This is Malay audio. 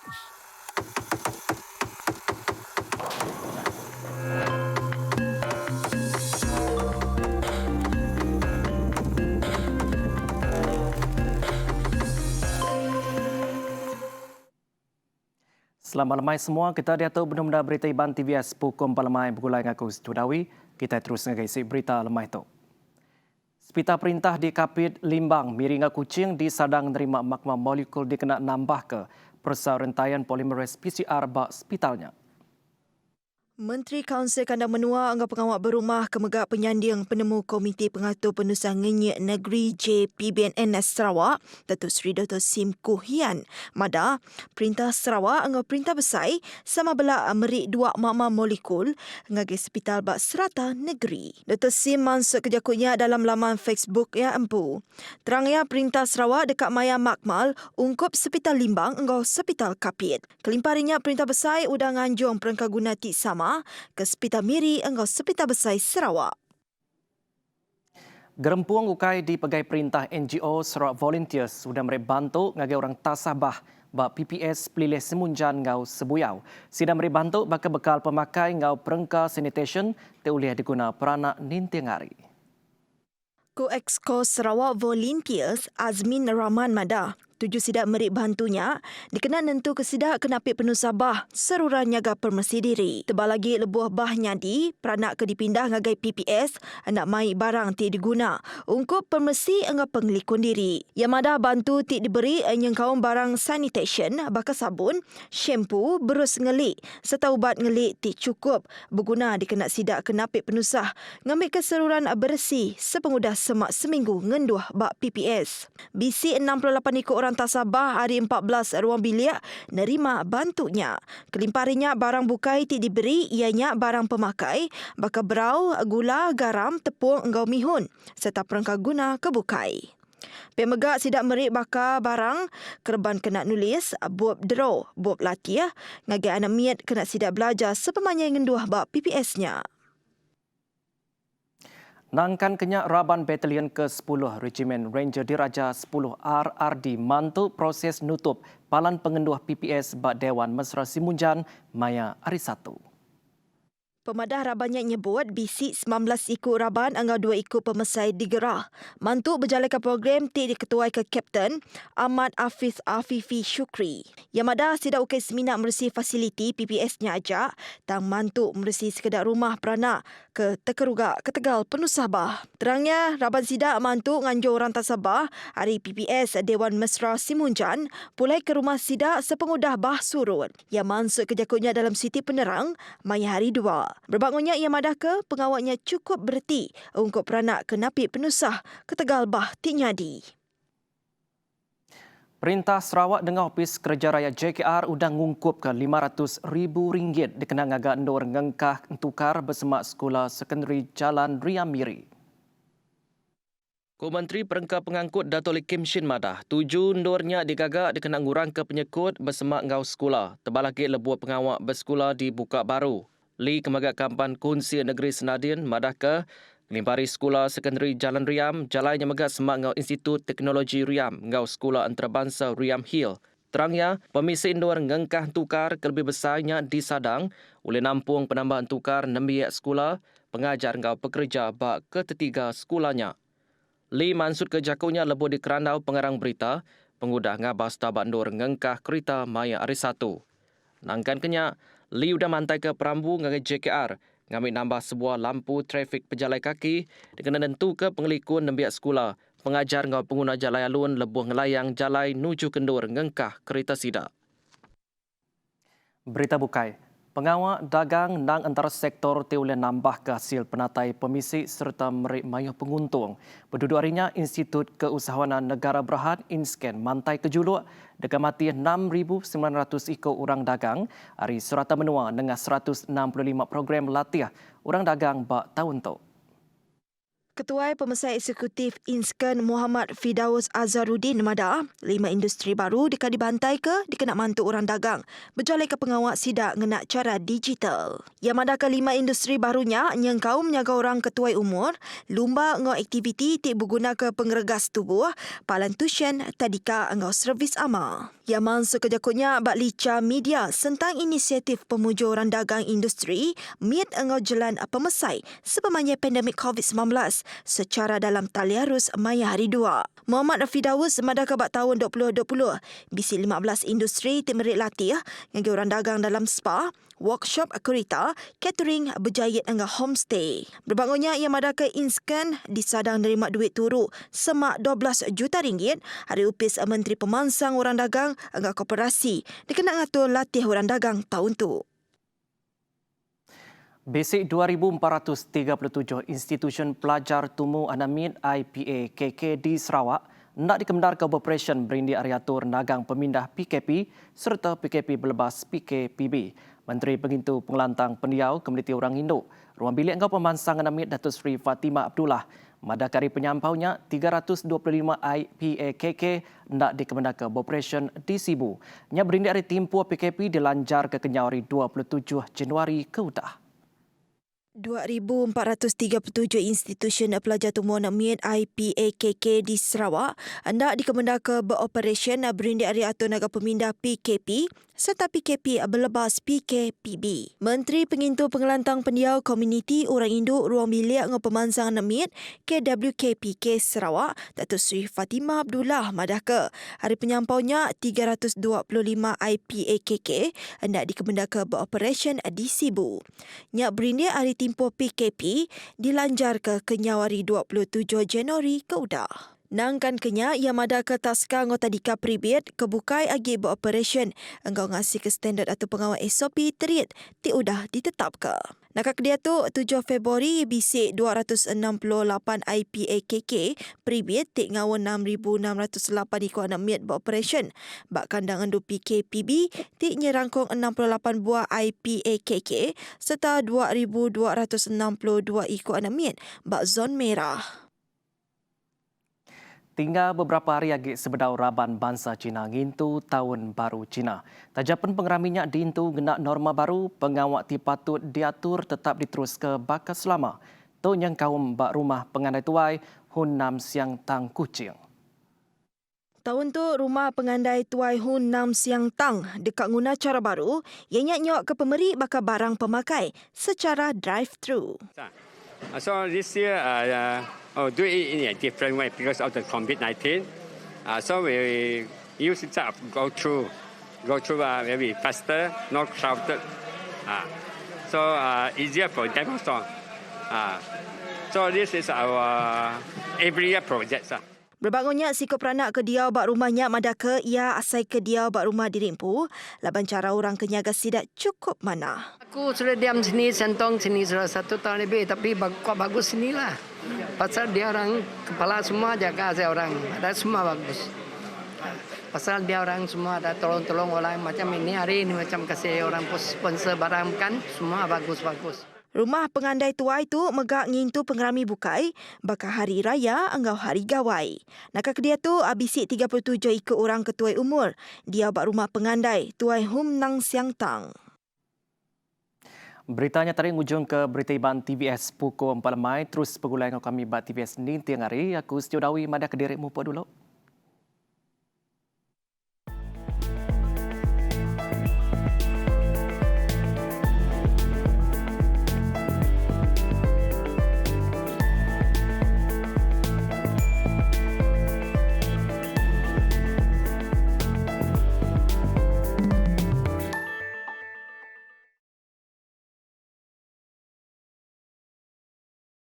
Selamat malam semua, kita diatur benar-benar berita Iban TVS pukul 4 malam bergulai dengan aku Studawi. Kita terus mengisi berita lemah itu. Sepita perintah di Kapit Limbang, miringa kucing di sadang menerima makmal molekul dikena nambah ke persa rentaian polimeres PCR bak hospitalnya. Menteri Kaunsil Kandang Menua anggar pengawal berumah kemegak penyanding penemu Komiti Pengatur Penurusan Ngenyek Negeri JPBNN Sarawak, Datuk Seri Dr. Sim Kuh Hian. Mada, Perintah Sarawak anggar perintah besar sama belak merik dua makmal molekul ngagi hospital bak serata negeri. Dr. Sim mansuk kejakutnya dalam laman Facebook yang empu. Terangnya Perintah Sarawak dekat maya makmal ungkup hospital Limbang anggar hospital Kapit. Kelimparinya perintah besar udang nganjung perangkat guna tik sama ke Hospital Miri engkau Hospital Besar Sarawak. Gerempuang ukai di pegai perintah NGO Sarawak Volunteers sudah mereka bantu ngagai orang tasabah bak PPS pelilih semunjan ngau sebuyau. Sida mereka bantu bakal bekal pemakai ngau perengka sanitation teulih diguna peranak nintiangari. Ko-Exco Sarawak Volunteers Azmin Rahman Mada tuju sidak merik bantunya dikena nentu ke sidak kenapik penuh sabah seruran nyaga permesi diri. Tebal lagi lebuh bah nyadi peranak ke dipindah ngagai PPS anak mai barang ti diguna. Ungkup permesi angga pengelikun diri. Yang madah bantu ti diberi yang kaum barang sanitation bakal sabun, shampoo, berus ngelik serta ubat ngelik ti cukup berguna dikena sidak kenapik penusah ngambil keseruran bersih sepengudah semak seminggu ngenduh bak PPS. BC 68 ikut orang tasabah hari 14 ruang bilik nerima bantunya. Kelimparinya barang bukai ti diberi ianya barang pemakai, bakal berau, gula, garam, tepung, engau mihun serta perangkat guna kebukai. Pemegak sidak merik bakal barang kerban kena nulis, buat draw, buat latih, ngagi anak miat kena sidak belajar sepemanya ngenduh bak PPS-nya. Nangkan kenyak Raban Batalion ke-10 Regimen Ranger Diraja 10 RRD mantu proses nutup palan pengenduh PPS bak Dewan Mesra Simunjan Maya hari 1. Pemadah Rabannya nyebut BC 19 ikut Raban anggar 2 ikut pemesai digerah. Mantu berjalankan program ti diketuai ke Kapten Ahmad Hafiz Afifi Syukri. Yang madah sidak ukai seminat meresi fasiliti PPS-nya ajak tang mantu meresi sekedar rumah peranak ke Tekerugak ke Tegal penuh Sabah. Terangnya Raban sidak mantu nganjur orang tasabah hari PPS Dewan Mesra Simunjan pulai ke rumah sidak sepengudah bah surut. Yang mansuk kejakutnya dalam Siti Penerang maya hari 2. Berbangunnya ia madah ke pengawalnya cukup berhenti untuk peranak ke napik penusah ke Tegal bah Tinyadi. Perintah Sarawak dengan Ofis Kerja Raya JKR udang ngungkup ke RM500,000 dikenang agak endor ngengkah tukar bersemak Sekolah Sekondari Jalan Riam Miri. Menteri Perengkah Pengangkut Dato' Lee Kim Shin madah, tuju endornya digagak dikenang ngurang ke penyekut bersemak ngau sekolah. Tebal lagi lebuat pengawak bersekolah dibuka baru. Lee kemagak kampan Kunsi Negeri Senadin madah ke Kelimpari Sekolah Sekondari Jalan Riam, jalan yang megak semak ngau Institut Teknologi Riam, ngau Sekolah Antarabangsa Riam Hill. Terangnya, Komisi Indor ngengkah tukar kelebih besarnya di Sadang oleh nampung penambahan tukar 6 biak sekolah, pengajar ngau pekerja bak ketiga sekolahnya. Lee mansut ke jakunya lebuh di kerandau pengarang berita, pengudah ngabas tabak Indor ngengkah kereta maya hari 1. Nangkan kenyak, Lee udah mantai ke Perambu dengan JKR, ngambil nambah sebuah lampu trafik pejalan kaki dengan nentu ke pengelikun nembiak sekolah. Pengajar ngau pengguna jalan alun lebuh ngelayang jalan nuju kendur ngengkah kereta sidak. Berita bukai. Pengawal dagang nang antara sektor teulih nambah ke hasil penatai pemisi serta merik mayuh penguntung. Berduduk harinya Institut Keusahawanan Negara Berhad INSCAN mantai kejuluk dekat mati 6,900 ikut orang dagang hari serata menua dengan 165 program latih orang dagang bak tahun tu. Ketua Pemesai Eksekutif INSCAN Muhammad Fidaus Azharuddin madah, 5 industri baru dekat dibantai ke dikena mantu orang dagang. Berjalan ke pengawak sidak ngenak cara digital. Yang madah ke 5 industri barunya yang kaum menyaga orang ketua umur, lumba ngau aktiviti tik berguna ke pengeregas tubuh, palan tuition, tadika ngau servis amal. Yang masuk ke jakutnya bak lica media sentang inisiatif pemujur orang dagang industri MIT engau jalan pemesai sebabnya pandemik COVID-19 secara dalam taliarus maya hari 2. Muhammad Rafidaus madaka bak tahun 2020 bisi 15 industri timerik latih ngagi orang dagang dalam spa, workshop kereta, catering, berjayat engau homestay. Berbangunnya ia madaka inskan disadang nerima duit turu semak 12 juta ringgit hari upis Menteri Pemansang Orang Dagang engau koperasi dikena ngatur latih orang dagang tahun tu. Basic 2,437 institusi pelajar tumu Anamid IPA KK di Sarawak nak dikemendar ke operation berindi ariatur nagang pemindah PKP serta PKP berlepas PKPB. Menteri Pengintu Pengelantang Pendiau Komuniti Orang Indo, Ruang Bilik Engau Pemansang Anamid Datuk Seri Fatimah Abdullah madakari penyampaunya 325 IPAKK nak dikemendar ke operation di Sibu. Nya berindi hari timpu PKP dilanjar ke Kenyawari 27 Januari ke utah. 2,437 institusi pelajar tumuan MIT IPAKK di Sarawak hendak dikemendar ke beroperasi berindi ariatur naga pemindah PKP serta PKP berlepas PKPB. Menteri Pengintu Pengelantang Pendiau Komuniti Orang Indo Ruang Bilik Engau Pemansang MIT KWKPK Sarawak Datuk Seri Fatimah Abdullah madaka hari penyampaunya 325 IPAKK hendak dikemendar ke beroperasi di Sibu. Nyak berindi hari timpo PKP dilanjar ke Kenyawari 27 Januari ke udah. Nangkan kenya ia mada ke taska anggota dika pribit kebukai agi beroperasi engkau ngasih ke standard atau pengawal SOP terit ti udah ditetap ke. Nakak dia tu 7 Februari bisik 268 IPAKK pribit ti ngawan 6,608 ikut anak miat beroperasi. Bak kandang andu PKPB ti nyerangkong 68 buah IPAKK serta 2,262 ikut anak miat bak zon merah. Tinggal beberapa hari lagi sebedau Raban Bangsa Cina ngintu Tahun Baru Cina. Tajapan pengeraminya diintu genak norma baru, pengawak ti patut diatur tetap diterus ke bakas selama. Tu yang kaum bak rumah pengandai tuai Hun Nam Siang Tang Kuching. Tahun tu rumah pengandai tuai Hun Nam Siang Tang dekat guna cara baru yang nyok ke pemeri bakal barang pemakai secara drive-thru. So this year, do it in a different way because of the COVID-19. So we use it to go through maybe faster, not crowded. So easier for them also. So this is our every year project. Berbangunnya sikap peranak ke diau bak rumahnya madaka ia asai ke diau bak rumah dirimpu laban cara orang kenyaga sidak cukup mana. Aku sudah diam sini, sentong sini sudah 1 tahun lebih tapi kok bagus sinilah. Pasal dia orang kepala semua jaga saya orang, ada semua bagus. Pasal dia orang semua ada tolong-tolong orang macam ini hari ini macam kasih orang sponsor barang kan semua bagus-bagus. Rumah pengandai tuai tu megak ngintu pengerami bukai bakal hari raya enggau hari gawai. Nakak dia tu abisi 37 ikut orang ketuai umur. Dia bak rumah pengandai tuai Hun Nam Siang Tang. Beritanya tadi ngujung ke berita iban TVS pukul 4 Mai. Terus pegulai dengan kami bat TVS ni tiang hari. Aku Setio Dawi madah ke dirimu dulu.